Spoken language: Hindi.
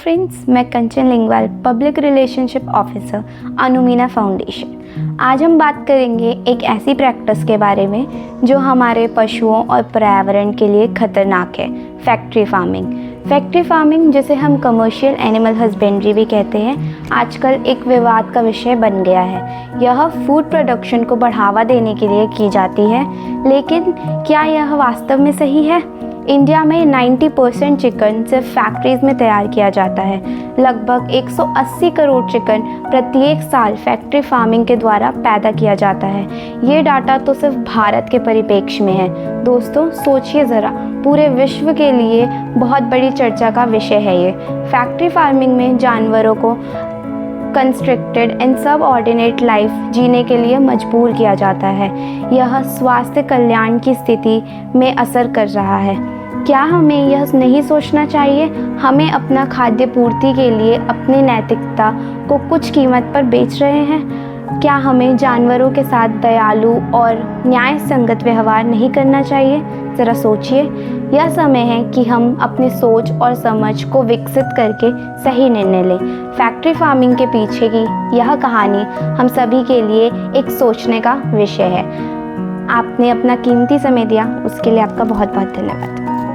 फ्रेंड्स, मैं Kanchan Lingwal, public relationship officer, Anumeena foundation. आज हम बात करेंगे एक ऐसी प्रैक्टिस के बारे में जो हमारे पशुओं और पर्यावरण के लिए खतरनाक है, फैक्ट्री फार्मिंग। फैक्ट्री फार्मिंग, जिसे हम कमर्शियल एनिमल हस्बेंड्री भी कहते हैं, आजकल एक विवाद का विषय बन गया है। यह फूड प्रोडक्शन को बढ़ावा देने के लिए की जाती है, लेकिन क्या यह वास्तव में सही है? इंडिया में 90% चिकन सिर्फ फैक्ट्रीज में तैयार किया जाता है। लगभग 180 करोड़ चिकन प्रत्येक साल फैक्ट्री फार्मिंग के द्वारा पैदा किया जाता है। ये डाटा तो सिर्फ भारत के परिप्रेक्ष्य में है। दोस्तों, सोचिए ज़रा, पूरे विश्व के लिए बहुत बड़ी चर्चा का विषय है ये। फैक्ट्री फार्मिंग में जानवरों को कंस्ट्रक्टेड एंड सबऑर्डिनेट लाइफ जीने के लिए मजबूर किया जाता है। यह स्वास्थ्य कल्याण की स्थिति में असर कर रहा है। क्या हमें यह नहीं सोचना चाहिए, हमें अपना खाद्य पूर्ति के लिए अपनी नैतिकता को कुछ कीमत पर बेच रहे हैं? क्या हमें जानवरों के साथ दयालु और न्याय संगत व्यवहार नहीं करना चाहिए? ज़रा सोचिए। यह समय है कि हम अपनी सोच और समझ को विकसित करके सही निर्णय लें। फैक्ट्री फार्मिंग के पीछे की यह कहानी हम सभी के लिए एक सोचने का विषय है। आपने अपना कीमती समय दिया, उसके लिए आपका बहुत बहुत धन्यवाद।